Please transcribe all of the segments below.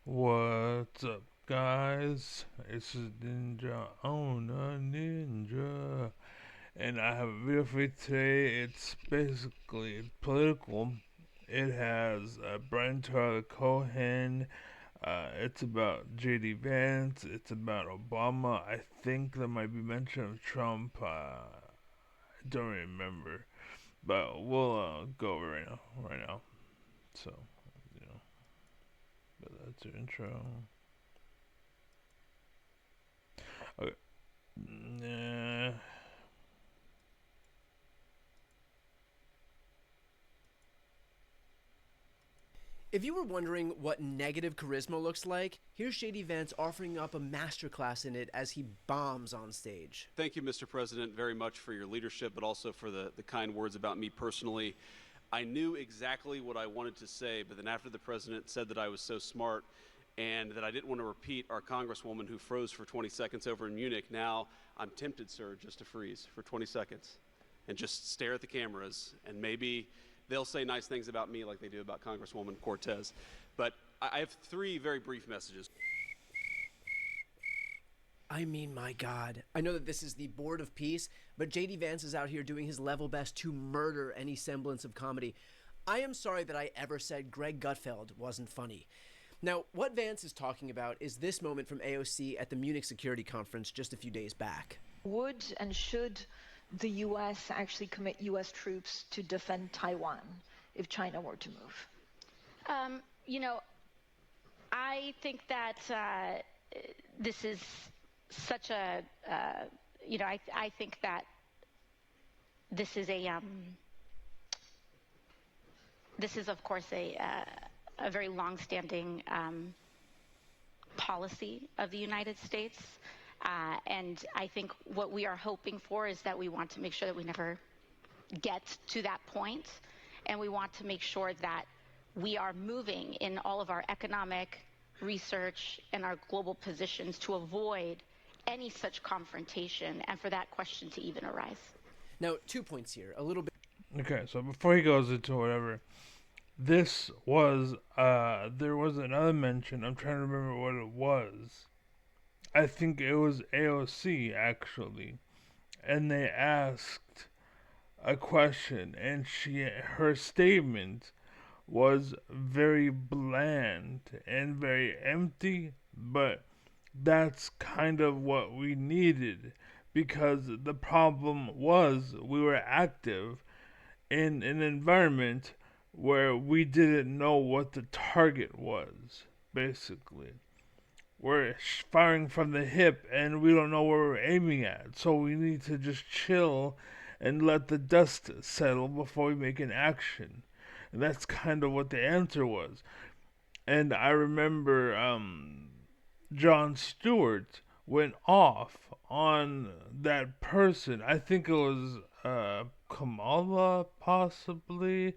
What's up, guys? It's Ninja on a Ninja, and I have a video for you today. It's basically political. It has Brian Tyler Cohen. It's about J.D. Vance. It's about Obama. I think there might be mention of Trump. I don't remember, but we'll go over right now. Right now. So, you know, but that's your intro. Okay. Nah. If you were wondering what negative charisma looks like, here's JD Vance offering up a masterclass in it as he bombs on stage. Thank you, Mr. President, very much for your leadership, but also for the kind words about me personally. I knew exactly what I wanted to say, but then after the president said that I was so smart and that I didn't want to repeat our congresswoman who froze for 20 seconds over in Munich, now I'm tempted, sir, just to freeze for 20 seconds and just stare at the cameras, and maybe they'll say nice things about me like they do about Congresswoman Cortez. But I have three very brief messages. I mean, my God. I know that this is the Board of Peace, but JD Vance is out here doing his level best to murder any semblance of comedy. I am sorry that I ever said Greg Gutfeld wasn't funny. Now, what Vance is talking about is this moment from AOC at the Munich Security Conference just a few days back. Would and should the U.S. actually commit U.S. troops to defend Taiwan if China were to move? I think that this is such a, I think that this is of course a very long-standing policy of the United States. And I think what we are hoping for is that we want to make sure that we never get to that point, and we want to make sure that we are moving in all of our economic research and our global positions to avoid any such confrontation and for that question to even arise. Now, 2 points here. A little bit. Okay, so before he goes into whatever, this was, there was another mention. I'm trying to remember what it was. I think it was AOC, actually. And they asked a question, and her statement was very bland and very empty, but that's kind of what we needed, because the problem was we were active in an environment where we didn't know what the target was, basically. We're firing from the hip and we don't know where we're aiming at, so we need to just chill and let the dust settle before we make an action. And that's kind of what the answer was. And I remember Jon Stewart went off on that person. I think it was Kamala, possibly,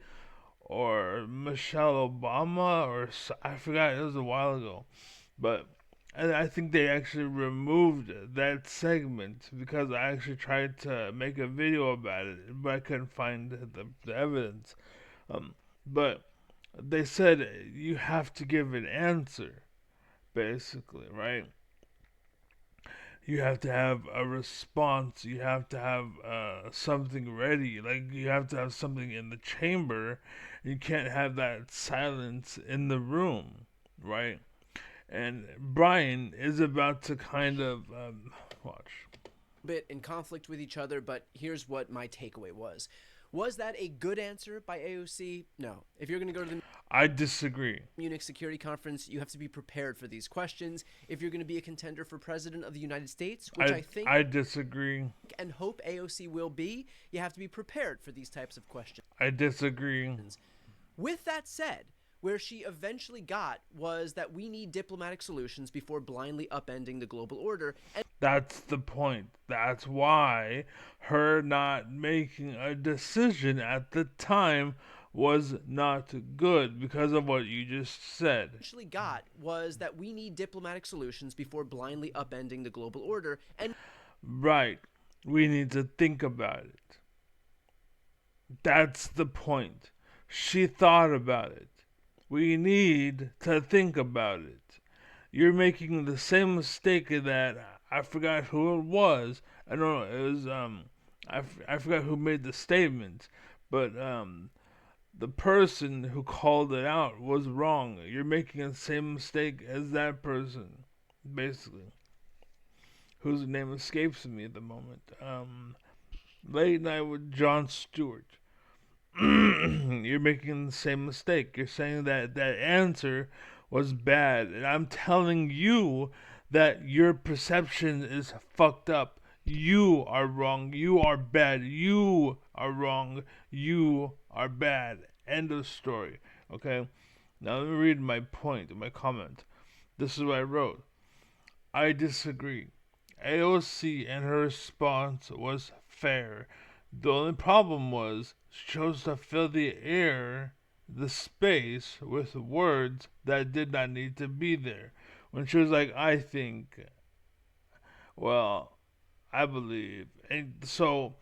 or Michelle Obama, or I forgot. It was a while ago, but I think they actually removed that segment because I actually tried to make a video about it, but I couldn't find the evidence. But they said you have to give an answer, basically, right? You have to have a response. You have to have something ready. Like, you have to have something in the chamber. You can't have that silence in the room, right? And Brian is about to kind of watch. Bit in conflict with each other, but here's what my takeaway was. Was that a good answer by AOC? No. If you're going to go to the I disagree. Munich Security Conference, you have to be prepared for these questions. If you're going to be a contender for President of the United States, which I think I disagree and hope AOC will be, you have to be prepared for these types of questions. I disagree. With that said, where she eventually got was that we need diplomatic solutions before blindly upending the global order. And that's the point. That's why her not making a decision at the time was not good, because of what you just said. Eventually got was that we need diplomatic solutions before blindly upending the global order. And right. We need to think about it. That's the point. She thought about it. We need to think about it. you're making the same mistake that I forgot who it was. I don't know. It was I forgot who made the statement, but the person who called it out was wrong. You're making the same mistake as that person, basically, whose name escapes me at the moment. Late Night with Jon Stewart. You're making the same mistake. You're saying that that answer was bad, and I'm telling you that your perception is fucked up. You are wrong. You are bad. You are wrong. You are bad. End of story. Okay? Now let me read my point, my comment. This is what I wrote. I disagree. AOC and her response was fair. The only problem was she chose to fill the space, with words that did not need to be there. When she was like, I think, well, I believe. And so,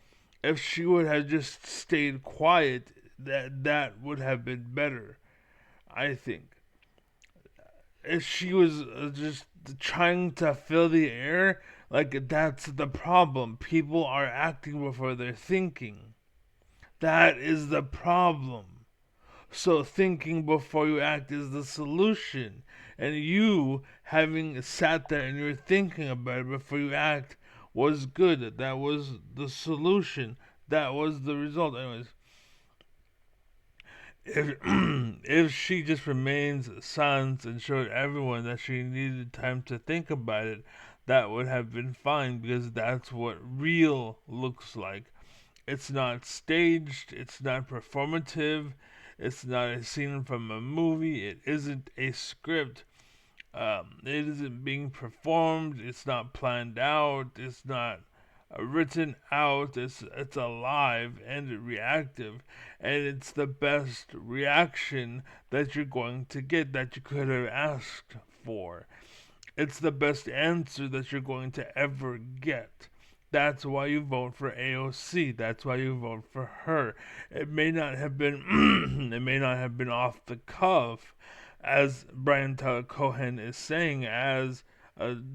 if she would have just stayed quiet, that would have been better, I think. If she was just trying to fill the air, like that's the problem. People are acting before they're thinking. That is the problem. So thinking before you act is the solution. And you having sat there and you're thinking about it before you act was good. That was the solution. That was the result. Anyways, if if she just remains silent and showed everyone that she needed time to think about it, that would have been fine because that's what real looks like. It's not staged, it's not performative, it's not a scene from a movie, it isn't a script. It isn't being performed, it's not planned out, it's not written out, it's alive and reactive, and it's the best reaction that you're going to get that you could have asked for. It's the best answer that you're going to ever get. That's why you vote for AOC. That's why you vote for her. It may not have been it may not have been off the cuff, as Brian Tyler Cohen is saying, as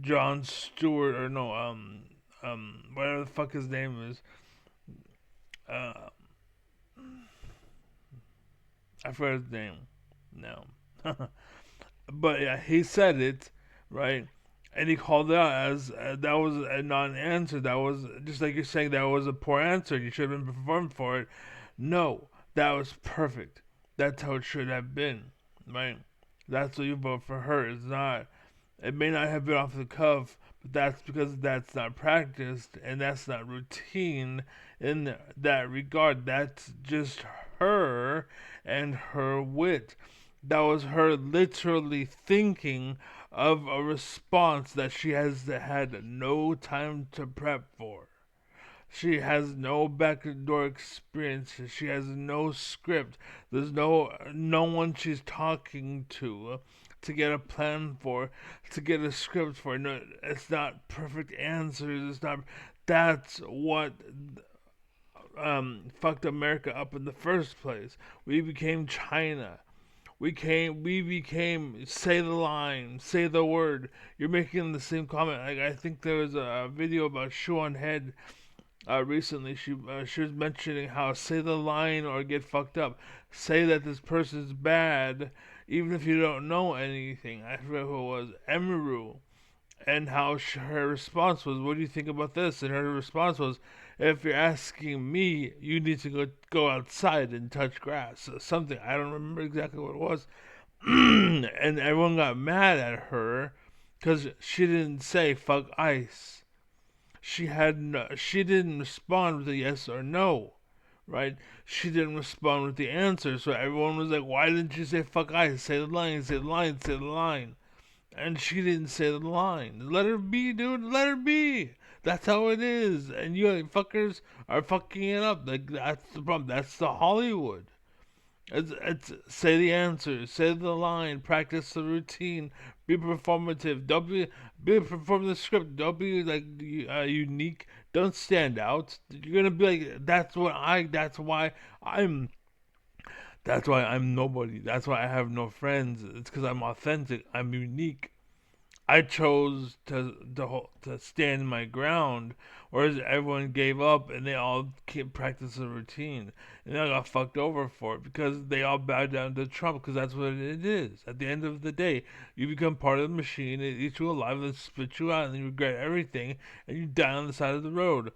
Jon Stewart or no whatever the fuck his name is. Uh, I forgot his name. No. But yeah, he said it, right? And he called it out as that was a non-answer. That was just like you're saying that was a poor answer. You should have been performed for it. No, that was perfect. That's how it should have been, right? That's what you vote for her. It's not. It may not have been off the cuff, but that's because that's not practiced and that's not routine in that regard. That's just her and her wit. That was her literally thinking of a response that she has had no time to prep for. She has no backdoor experience. She has no script. There's no one she's talking to get a plan for, to get a script for. No, it's not perfect answers. It's not. That's what fucked America up in the first place. We became China. We became say the line, say the word. You're making the same comment. Like I think there was a video about Shoe on Head recently. She was mentioning how say the line or get fucked up. Say that this person's bad, even if you don't know anything. I forget who it was. Emiru, and how her response was, "What do you think about this?" And her response was, "If you're asking me, you need to go outside and touch grass." Something I don't remember exactly what it was, and everyone got mad at her because she didn't say "fuck ice." She didn't respond with a yes or no, right? She didn't respond with the answer, so everyone was like, "Why didn't you say fuck ice? Say the line, say the line, say the line." And she didn't say the line. Let her be, dude. Let her be. That's how it is. And you fuckers are fucking it up. Like that's the problem. That's the Hollywood. It's say the answer, say the line, practice the routine, be performative. Don't be perform the script. Don't be like unique. Don't stand out. You're gonna be like that's what I. That's why I'm. That's why I'm nobody. That's why I have no friends. It's because I'm authentic. I'm unique. I chose to stand my ground, whereas everyone gave up and they all kept practice a routine, and I got fucked over for it because they all bowed down to Trump because that's what it is. At the end of the day, you become part of the machine. It eats you alive, and spits you out, and you regret everything, and you die on the side of the road.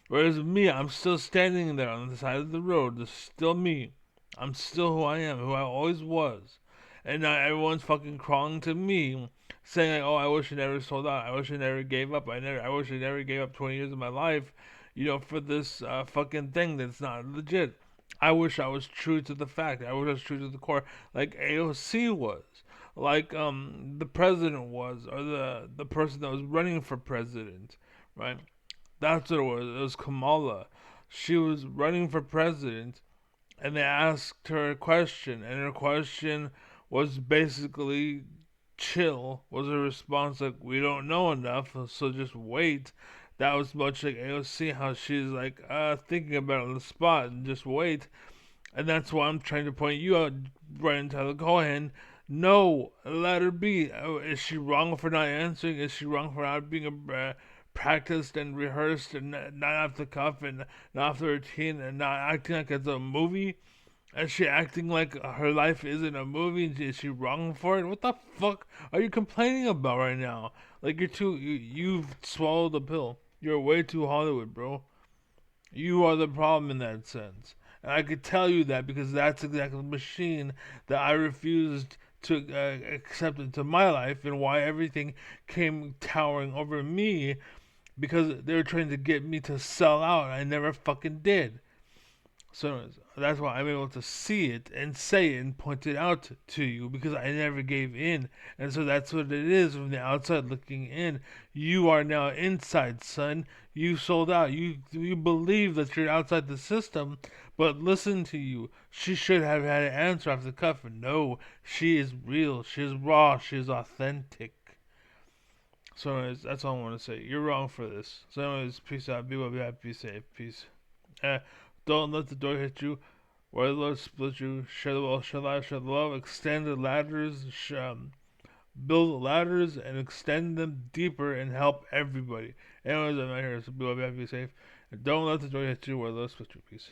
Whereas me, I'm still standing there on the side of the road. It's still me. I'm still who I am, who I always was. And now everyone's fucking crawling to me, saying like, "Oh, I wish I never sold out. I wish I never gave up. I wish I never gave up 20 years of my life, for this fucking thing that's not legit." I wish I was true to the fact. I wish I was true to the core, like AOC was, like the president was, or the person that was running for president, right? That's what it was. It was Kamala. She was running for president, and they asked her a question, and her question was basically chill. Was her response like, "We don't know enough, so just wait." That was much like AOC, how she's like thinking about it on the spot and just wait. And that's why I'm trying to point you out, Brian Tyler Cohen. No, let her be. Is she wrong for not answering? Is she wrong for not being practiced and rehearsed and not off the cuff and not off the routine and not acting like it's a movie? Is she acting like her life isn't a movie? Is she wrong for it? What the fuck are you complaining about right now? Like you've swallowed the pill. You're way too Hollywood, bro. You are the problem in that sense. And I could tell you that because that's exactly the machine that I refused to accept into my life, and why everything came towering over me, because they were trying to get me to sell out. I never fucking did. So anyways, that's why I'm able to see it and say it and point it out to you, because I never gave in. And so that's what it is from the outside looking in. You are now inside, son. You sold out. You believe that you're outside the system, but listen to you. She should have had an answer off the cuff. And no, she is real. She is raw. She is authentic. So anyways, that's all I want to say. You're wrong for this. So anyways, peace out. Be well, be happy, be safe. Peace. Uh, don't let the door hit you, where the Lord split you. Share the wealth, share life, share the love. Extend the ladders, build ladders, and extend them deeper and help everybody. Anyways, I'm not here, so be well, be happy, be safe. And don't let the door hit you, where the Lord split you. Peace.